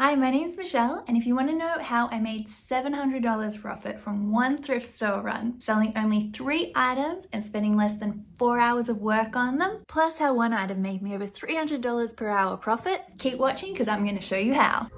Hi, my name's Michelle, and if you want to know how I made $700 profit from one thrift store run, selling only 3 items and spending less than 4 hours of work on them, plus how one item made me over $300 per hour profit, keep watching because I'm going to show you how.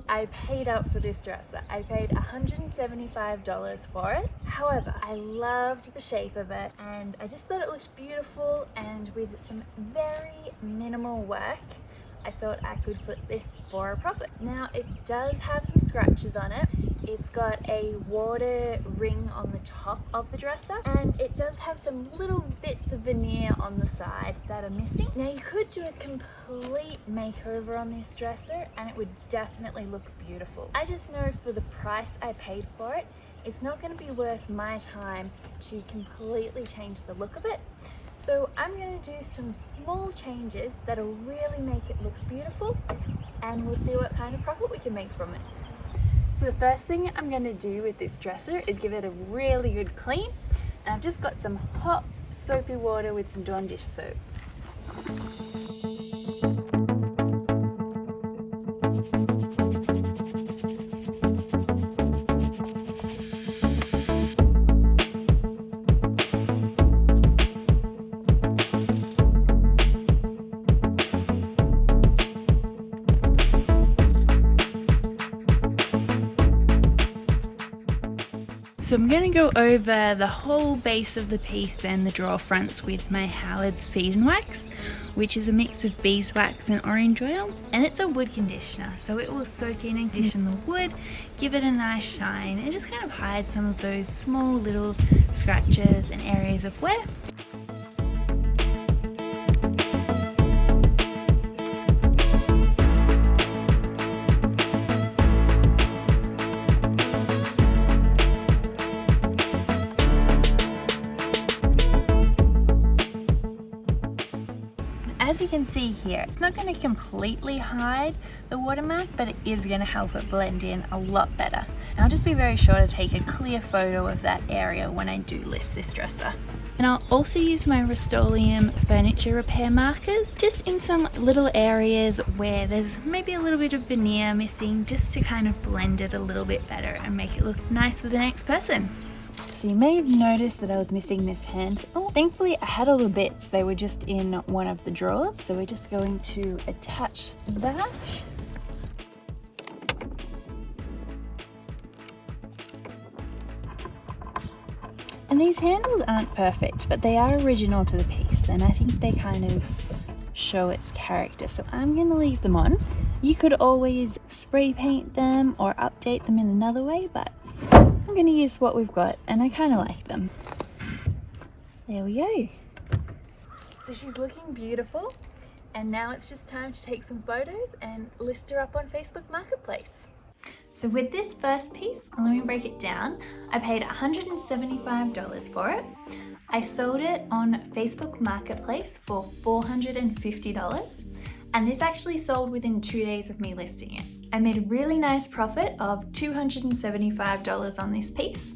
I paid up for this dresser. I paid $175 for it. However, I loved the shape of it and I just thought it looked beautiful, and with some very minimal work, I thought I could flip this for a profit. Now it does have some scratches on it. It's got a water ring on the top of the dresser, and it does have some little bits of veneer on the side that are missing. Now you could do a complete makeover on this dresser and it would definitely look beautiful. I just know for the price I paid for it, it's not going to be worth my time to completely change the look of it. So I'm going to do some small changes that'll really make it look beautiful, and we'll see what kind of profit we can make from it. So the first thing I'm going to do with this dresser is give it a really good clean. And I've just got some hot soapy water with some Dawn dish soap. So I'm going to go over the whole base of the piece and the drawer fronts with my Howard's Feed and Wax, which is a mix of beeswax and orange oil, and it's a wood conditioner, so it will soak in and condition the wood, give it a nice shine, and just kind of hide some of those small little scratches and areas of wear. As you can see here, it's not going to completely hide the watermark, but it is going to help it blend in a lot better. And I'll just be very sure to take a clear photo of that area when I do list this dresser. And I'll also use my Rust-Oleum furniture repair markers just in some little areas where there's maybe a little bit of veneer missing, just to kind of blend it a little bit better and make it look nice for the next person. So you may have noticed that I was missing this handle. Thankfully I had all the bits, they were just in one of the drawers, so we're just going to attach that. And these handles aren't perfect, but they are original to the piece, and I think they kind of show its character, so I'm going to leave them on. You could always spray paint them or update them in another way, but I'm going to use what we've got, and I kind of like them. There we go. So she's looking beautiful, and now it's just time to take some photos and list her up on Facebook Marketplace. So with this first piece, let me break it down. I paid $175 for it. I sold it on Facebook Marketplace for $450. And this actually sold within 2 days of me listing it. I made a really nice profit of $275 on this piece.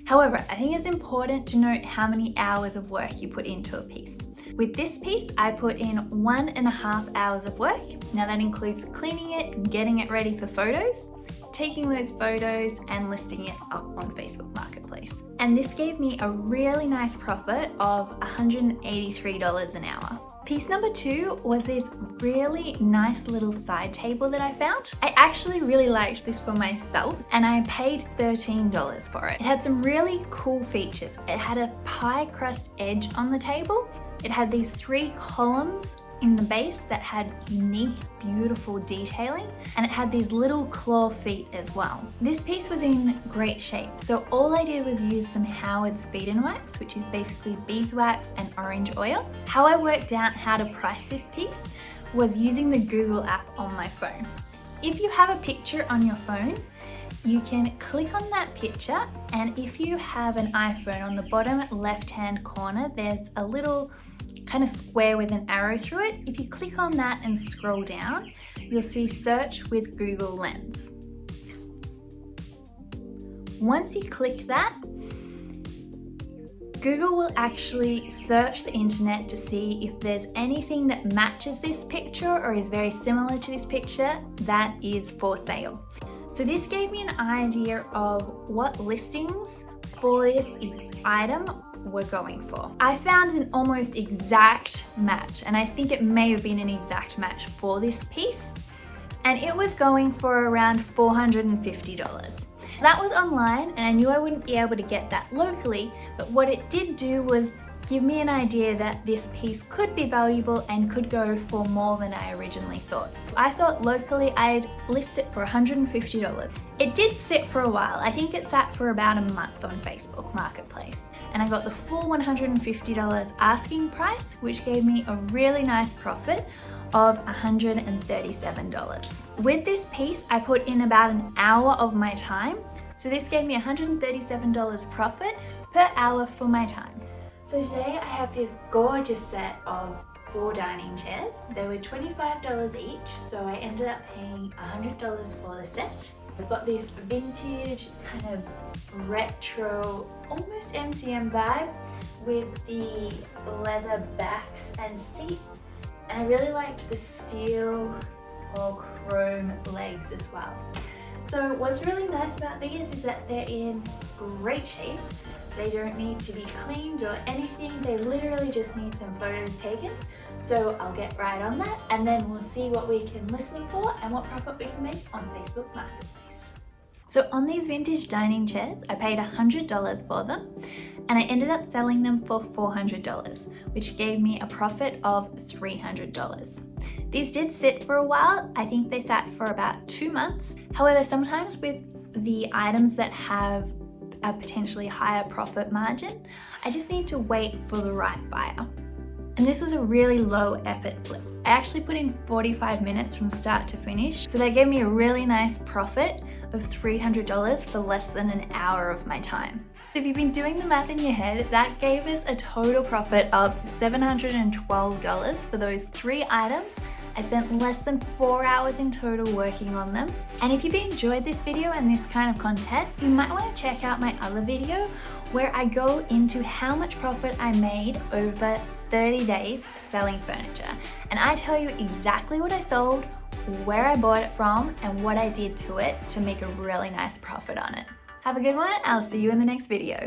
However, I think it's important to note how many hours of work you put into a piece. With this piece, I put in 1.5 hours of work. Now that includes cleaning it, getting it ready for photos, taking those photos and listing it up on Facebook Marketplace. And this gave me a really nice profit of $183 an hour. Piece number 2 was this really nice little side table that I found. I actually really liked this for myself, and I paid $13 for it. It had some really cool features. It had a pie crust edge on the table. It had these 3 columns in the base that had unique, beautiful detailing, and it had these little claw feet as well. This piece was in great shape, so all I did was use some Howard's Feed and Wax, which is basically beeswax and orange oil. How I worked out how to price this piece was using the Google app on my phone. If you have a picture on your phone, you can click on that picture, and if you have an iPhone, on the bottom left-hand corner, there's a little kind of square with an arrow through it. If you click on that and scroll down, you'll see search with Google Lens. Once you click that, Google will actually search the internet to see if there's anything that matches this picture or is very similar to this picture that is for sale. So this gave me an idea of what listings for this item were going for. I found an almost exact match, and I think it may have been an exact match for this piece, and it was going for around $450. That was online, and I knew I wouldn't be able to get that locally, but what it did do was give me an idea that this piece could be valuable and could go for more than I originally thought. I thought locally I'd list it for $150. It did sit for a while. I think it sat for about a month on Facebook Marketplace, and I got the full $150 asking price, which gave me a really nice profit of $137. With this piece, I put in about an hour of my time, so this gave me $137 profit per hour for my time. So today I have this gorgeous set of 4 dining chairs. They were $25 each, so I ended up paying $100 for the set. I've got this vintage kind of retro, almost MCM vibe with the leather backs and seats, and I really liked the steel or chrome legs as well. So what's really nice about these is that they're in great shape. They don't need to be cleaned or anything. They literally just need some photos taken. So I'll get right on that, and then we'll see what we can list them for and what profit we can make on Facebook Marketplace. So on these vintage dining chairs, I paid $100 for them, and I ended up selling them for $400, which gave me a profit of $300. These did sit for a while. I think they sat for about 2 months. However, sometimes with the items that have a potentially higher profit margin, I just need to wait for the right buyer. And this was a really low effort flip. I actually put in 45 minutes from start to finish, so that gave me a really nice profit of $300 for less than an hour of my time. If you've been doing the math in your head, that gave us a total profit of $712 for those 3 items. I spent less than 4 hours in total working on them. And if you've enjoyed this video and this kind of content, you might want to check out my other video where I go into how much profit I made over 30 days selling furniture. And I tell you exactly what I sold, where I bought it from, and what I did to it to make a really nice profit on it. Have a good one. I'll see you in the next video.